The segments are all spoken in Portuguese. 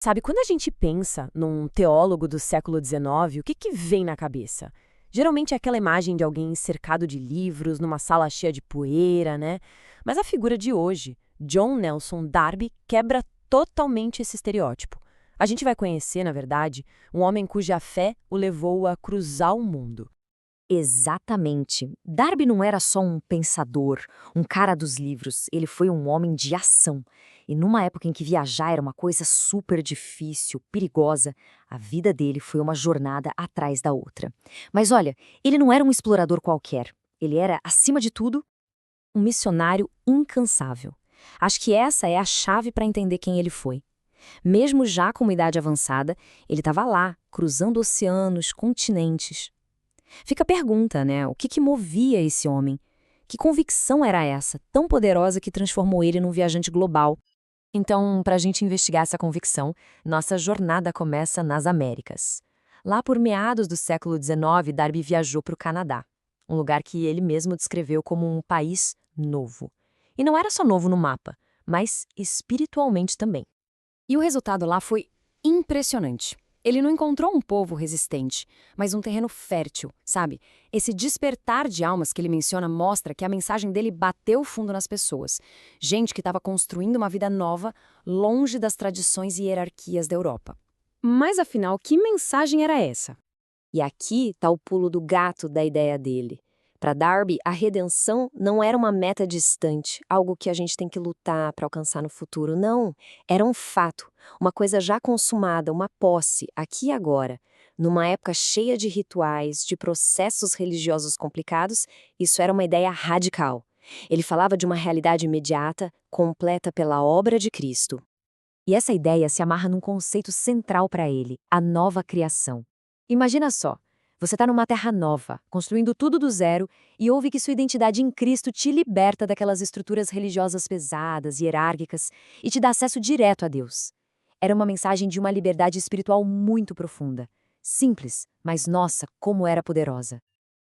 Sabe, quando a gente pensa num teólogo do século XIX, o que vem na cabeça? Geralmente é aquela imagem de alguém cercado de livros, numa sala cheia de poeira, né? Mas a figura de hoje, John Nelson Darby, quebra totalmente esse estereótipo. A gente vai conhecer, na verdade, um homem cuja fé o levou a cruzar o mundo. Exatamente. Darby não era só um pensador, um cara dos livros, ele foi um homem de ação. E numa época em que viajar era uma coisa super difícil, perigosa, a vida dele foi uma jornada atrás da outra. Mas olha, ele não era um explorador qualquer. Ele era, acima de tudo, um missionário incansável. Acho que essa é a chave para entender quem ele foi. Mesmo já com uma idade avançada, ele estava lá, cruzando oceanos, continentes. Fica a pergunta, né? O que movia esse homem? Que convicção era essa, tão poderosa que transformou ele num viajante global? Então, para a gente investigar essa convicção, nossa jornada começa nas Américas. Lá por meados do século XIX, Darby viajou para o Canadá, um lugar que ele mesmo descreveu como um país novo. E não era só novo no mapa, mas espiritualmente também. E o resultado lá foi impressionante. Ele não encontrou um povo resistente, mas um terreno fértil, sabe? Esse despertar de almas que ele menciona mostra que a mensagem dele bateu fundo nas pessoas. Gente que estava construindo uma vida nova, longe das tradições e hierarquias da Europa. Mas afinal, que mensagem era essa? E aqui está o pulo do gato da ideia dele. Para Darby, a redenção não era uma meta distante, algo que a gente tem que lutar para alcançar no futuro. Não, era um fato, uma coisa já consumada, uma posse, aqui e agora. Numa época cheia de rituais, de processos religiosos complicados, isso era uma ideia radical. Ele falava de uma realidade imediata, completa pela obra de Cristo. E essa ideia se amarra num conceito central para ele, a nova criação. Imagina só, você está numa terra nova, construindo tudo do zero, e ouve que sua identidade em Cristo te liberta daquelas estruturas religiosas pesadas, hierárquicas, e te dá acesso direto a Deus. Era uma mensagem de uma liberdade espiritual muito profunda. Simples, mas nossa, como era poderosa.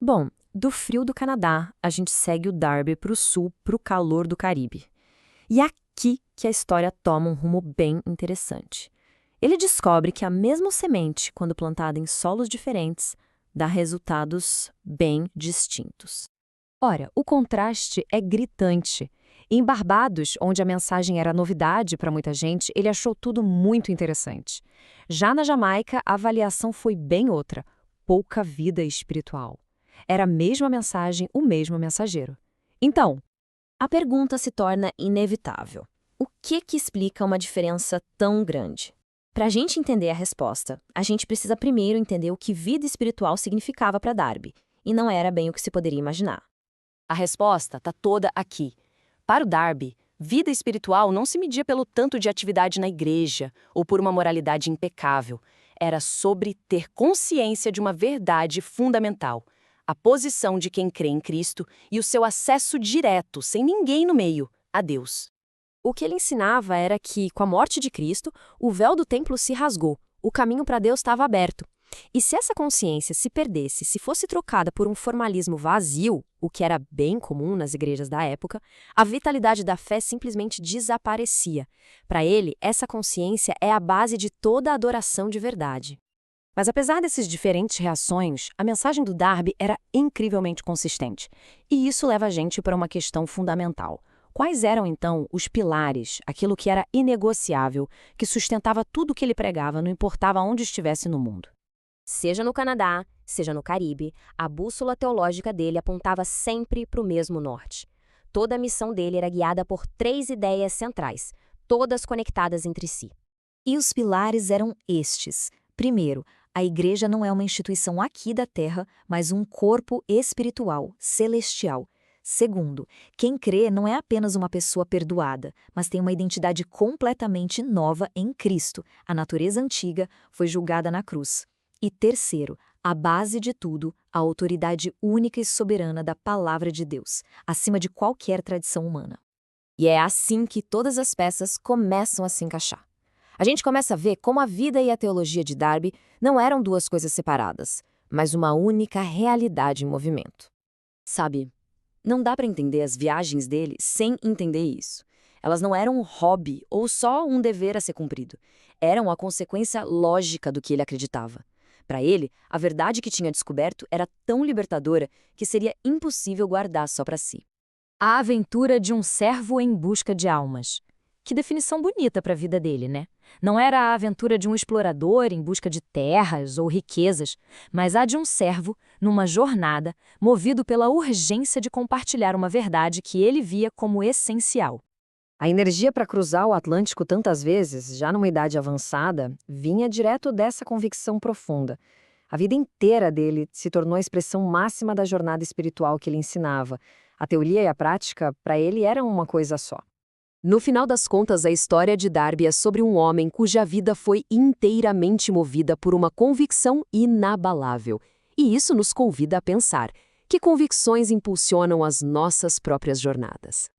Bom, do frio do Canadá, a gente segue o Darby para o sul, para o calor do Caribe. E é aqui que a história toma um rumo bem interessante. Ele descobre que a mesma semente, quando plantada em solos diferentes, dá resultados bem distintos. Ora, o contraste é gritante. Em Barbados, onde a mensagem era novidade para muita gente, ele achou tudo muito interessante. Já na Jamaica, a avaliação foi bem outra: pouca vida espiritual. Era a mesma mensagem, o mesmo mensageiro. Então, a pergunta se torna inevitável. O que explica uma diferença tão grande? Para a gente entender a resposta, a gente precisa primeiro entender o que vida espiritual significava para Darby, e não era bem o que se poderia imaginar. A resposta está toda aqui. Para o Darby, vida espiritual não se media pelo tanto de atividade na igreja ou por uma moralidade impecável. Era sobre ter consciência de uma verdade fundamental: a posição de quem crê em Cristo e o seu acesso direto, sem ninguém no meio, a Deus. O que ele ensinava era que, com a morte de Cristo, o véu do templo se rasgou, o caminho para Deus estava aberto. E se essa consciência se perdesse, se fosse trocada por um formalismo vazio, o que era bem comum nas igrejas da época, a vitalidade da fé simplesmente desaparecia. Para ele, essa consciência é a base de toda a adoração de verdade. Mas apesar dessas diferentes reações, a mensagem do Darby era incrivelmente consistente. E isso leva a gente para uma questão fundamental. Quais eram, então, os pilares, aquilo que era inegociável, que sustentava tudo o que ele pregava, não importava onde estivesse no mundo? Seja no Canadá, seja no Caribe, a bússola teológica dele apontava sempre para o mesmo norte. Toda a missão dele era guiada por 3 ideias centrais, todas conectadas entre si. E os pilares eram estes. Primeiro, a igreja não é uma instituição aqui da terra, mas um corpo espiritual, celestial. Segundo, quem crê não é apenas uma pessoa perdoada, mas tem uma identidade completamente nova em Cristo. A natureza antiga foi julgada na cruz. E terceiro, a base de tudo, a autoridade única e soberana da palavra de Deus, acima de qualquer tradição humana. E é assim que todas as peças começam a se encaixar. A gente começa a ver como a vida e a teologia de Darby não eram 2 coisas separadas, mas uma única realidade em movimento. Sabe, não dá para entender as viagens dele sem entender isso. Elas não eram um hobby ou só um dever a ser cumprido. eram a consequência lógica do que ele acreditava. Para ele, a verdade que tinha descoberto era tão libertadora que seria impossível guardar só para si. A aventura de um servo em busca de almas. Que definição bonita para a vida dele, né? Não era a aventura de um explorador em busca de terras ou riquezas, mas a de um servo numa jornada movido pela urgência de compartilhar uma verdade que ele via como essencial. A energia para cruzar o Atlântico tantas vezes, já numa idade avançada, vinha direto dessa convicção profunda. A vida inteira dele se tornou a expressão máxima da jornada espiritual que ele ensinava. A teoria e a prática, para ele, eram uma coisa só. No final das contas, a história de Darby é sobre um homem cuja vida foi inteiramente movida por uma convicção inabalável. E isso nos convida a pensar: que convicções impulsionam as nossas próprias jornadas?